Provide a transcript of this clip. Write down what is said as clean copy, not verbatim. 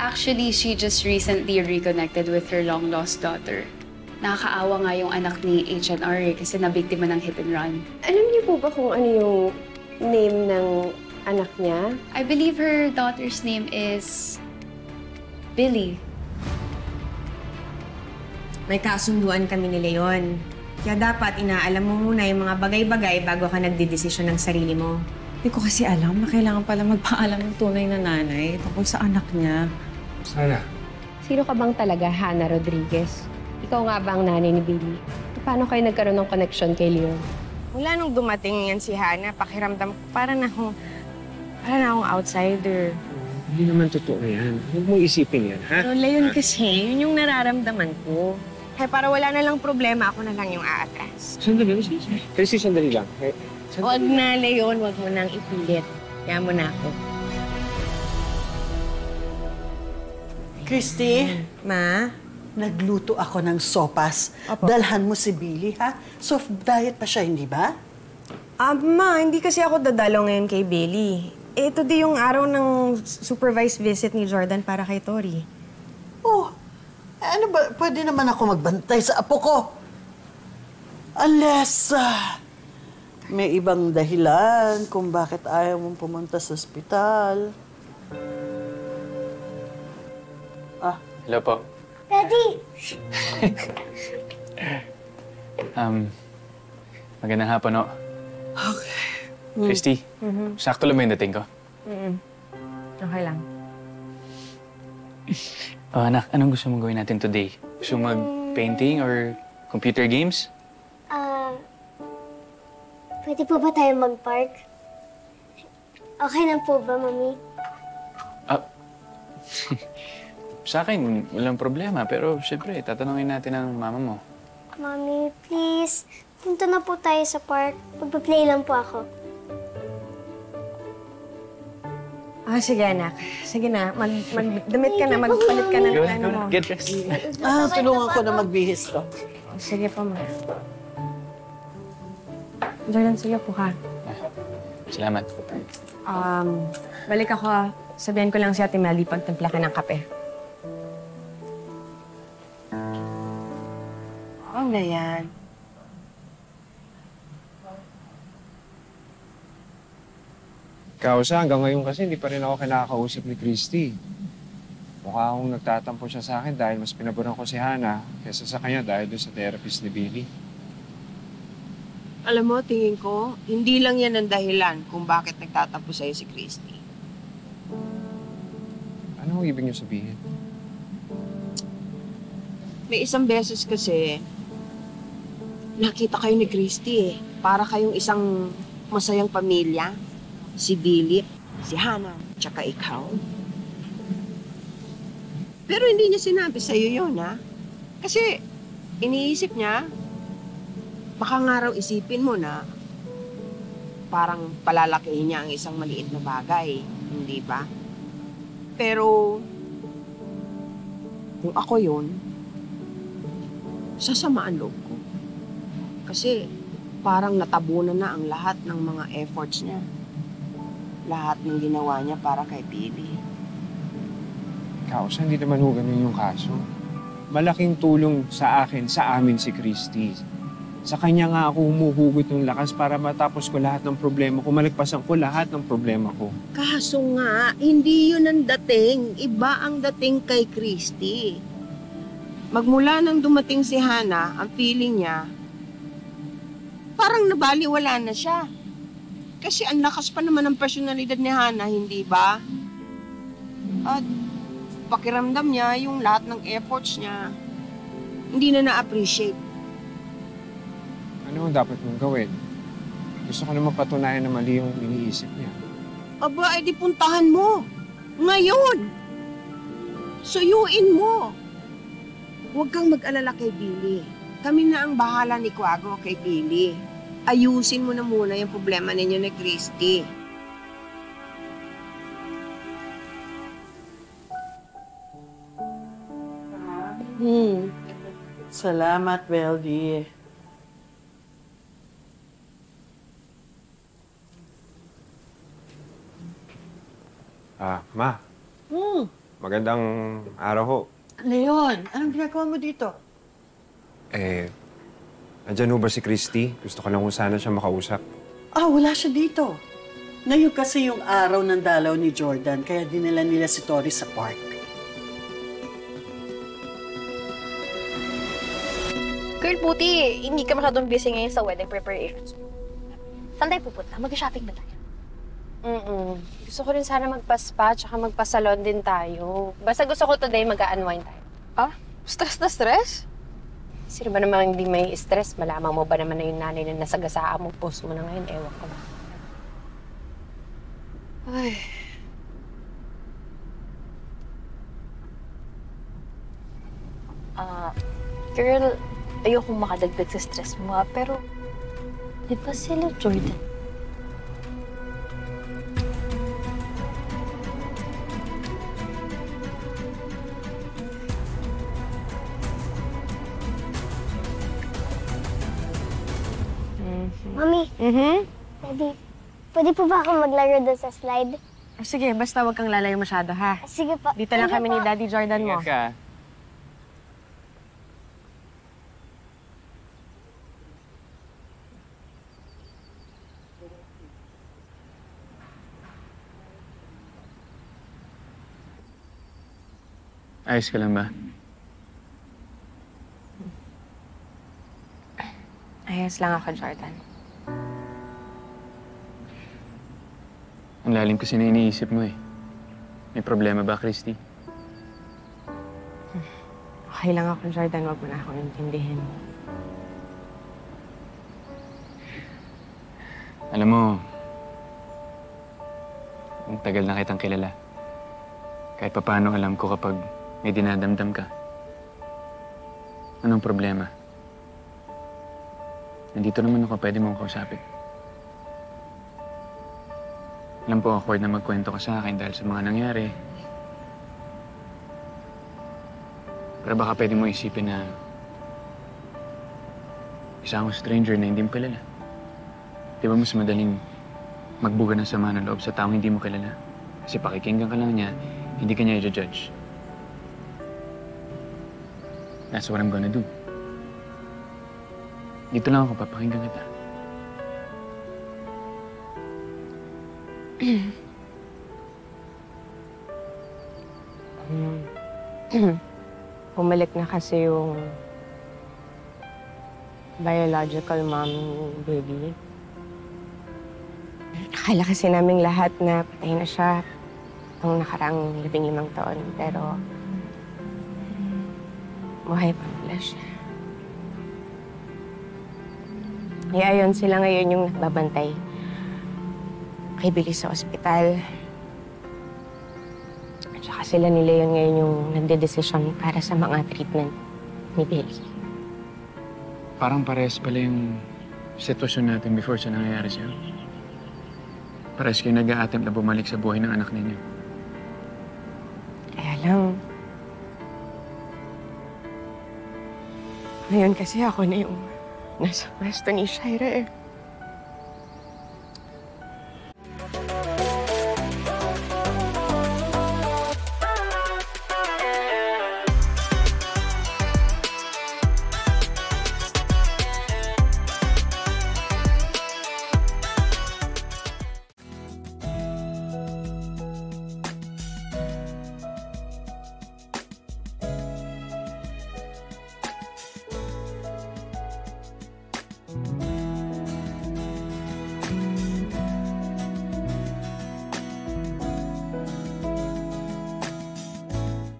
Actually, she just recently reconnected with her long-lost daughter. Nakakaawa nga yung anak ni HNR kasi nabiktima ng hit and run. Alam niyo po ba kung ano yung name ng anak niya? I believe her daughter's name is Billy. May kasunduan kami ni Leon. Kaya dapat inaalam mo muna yung mga bagay-bagay bago ka nagdedesisyon ng sarili mo. Hindi ko kasi alam na kailangan pala magpaalam ng tunay na nanay tungkol sa anak niya. Sana. Sino ka bang talaga, Hannah Rodriguez? Ikaw nga ba ang nanay ni Billy? Paano kayo nagkaroon ng connection kay Leon? Mula nung dumating yan si Hannah, pakiramdam ko para na akong outsider. Hindi naman totoo yan. Huwag mo isipin yan, ha? Pero Leon kasi, yun yung nararamdaman ko. Kaya para wala na lang problema, ako na lang yung aatras. Sandali. Kasi sandali lang. Huwag na, Leon. Huwag mo nang ipilit. Kaya mo na ako. Christy, Ma? nagluto ako ng sopas. Opo. Dalhan mo si Billy, ha? Soft diet pa siya, hindi ba? Ma, hindi kasi ako dadalo ngayon kay Billy. Ito di yung araw ng supervised visit ni Jordan para kay Tori. Oh, ano ba? Pwede naman ako magbantay sa apo ko. Unless, may ibang dahilan kung bakit ayaw mong pumunta sa ospital. Hello po. Daddy! Magandang hapon, no? Okay. Christy, sakto lang ba yung dating ko? Okay lang. Oh, anak, anong gusto mong gawin natin today? Gusto mong mag-painting or computer games? Pwede po ba tayo mag-park? Okay na po ba, Mami? Sa akin, walang problema. Pero siyempre, tatanungin natin ang mama mo. Mami, please. Punta na po tayo sa park. Magpa-play lang po ako. Sige, anak. Sige na. Magdamit ka na. Magpalit ka na ng ano mo. Get dressed. Tulungan ko na magbihis ko. Sige po, ma. Jordan, sige po ka. Salamat. Balik ako. Sabihan ko lang si Ate Melly pagtimpla ka ng kape. Ano na yan? Kausa, hanggang ngayon kasi hindi pa rin ako kinakausap ni Christy. Mukha akong nagtatampo siya sa akin dahil mas pinaboran ko si Hannah kaysa sa kanya dahil doon sa therapist ni Billy. Alam mo, tingin ko, hindi lang yan ang dahilan kung bakit nagtatampo sa'yo si Christy. Ano ang ibig niyo sabihin? May isang beses kasi, nakita kayo ni Christy eh. Para kayong isang masayang pamilya. Si Billy, si Hannah, tsaka ikaw. Pero hindi niya sinabi sa'yo yun, ha? Kasi iniisip niya, baka nga raw isipin mo na parang palalakihin niya ang isang maliit na bagay, hindi ba? Pero kung ako yun, sasamaan loob ko. Kasi parang natabunan na ang lahat ng mga efforts niya. Lahat ng ginawa niya para kay Billy. Kausa, hindi naman ho ganun yung kaso. Malaking tulong sa akin, sa amin si Christy. Sa kanya nga ako humuhugot ng lakas para matapos ko lahat ng problema ko, malagpasan ko lahat ng problema ko. Kaso nga, hindi yun ang dating. Iba ang dating kay Christy. Magmula nang dumating si Hannah, ang feeling niya, parang nabaliwala na siya. Kasi ang lakas pa naman ng personalidad ni Hannah, hindi ba? At pakiramdam niya, yung lahat ng efforts niya, hindi na na-appreciate. Ano ang dapat mong gawin? Gusto ko naman patunayan na mali yung iniisip niya. Aba, edi puntahan mo. Ngayon. Suyuin mo. Huwag kang mag-alala kay Billy. Kami na ang bahala ni Quago kay Billy. Ayusin mo na muna yung problema ninyo ni Christy. Salamat, Weldy. Ma. Magandang araw ho. Leon, anong ginagawa mo dito? Andyan ho ba si Christy? Gusto ko lang kung sana siya makausap. Wala siya dito. Ngayon kasi yung araw ng dalaw ni Jordan, kaya dinala nila si Tori sa park. Girl, buti hindi ka masyadong busy ngayon sa wedding preparations. Saan tayo pupunta? Mag-shopping ba tayo? Gusto ko rin sana magpa-spa tsaka magpa-salon din tayo. Basta gusto ko today mag-unwind tayo. Stress na stress? Sino ba naman hindi may stress? Malamang mo ba naman na yung nanay na nasagasaan mo, post mo na ngayon? Ewan ko na. Ay. Girl, ayokong makadagdag sa stress mo pero di ba sila Jordan? Mami, pwede po ba ako maglaro doon sa slide? Sige, basta huwag kang lalayo masyado, ha? Sige po. Dito lang kami ni Daddy Jordan mo. Ingat ka. Ayos ka lang ba? Ayos lang ako, Jordan. Ang lalim kasi na iniisip mo eh. May problema ba, Christy? Okay lang ako, Jordan. Wag mo na akong intindihin. Alam mo, ang tagal na kitang kilala. Kahit papaano alam ko kapag may dinadamdam ka. Anong problema? Nandito naman ako, pwede mong kausapin. Alam po, awkward na magkwento ka sa akin dahil sa mga nangyari. Pero baka pwede mo isipin na isa akong stranger na hindi mo kilala. Di ba mas madaling magbuga ng sama ng loob sa taong hindi mo kilala? Kasi pakikinggan ka lang niya, hindi ka niya i-judge. That's what I'm gonna do. Dito lang ako, papakinggan kita. Bumalik na kasi yung biological mom ni baby. Akala kasi naming lahat na patay na siya nung nakarang 15 taon. Pero buhay pa pala siya. Ayon sila ngayon yung nagbabantay kay Billy sa ospital. At saka sila nila yun ngayon yung nagde-desisyon para sa mga treatment ni Billy. Parang parehas pala yung sitwasyon natin before sa nangyayari sa'yo. Parehas kayo nag-a-attempt na bumalik sa buhay ng anak ninyo. Kaya lang, ngayon kasi ako na yung nasa pwesto ni Shira eh.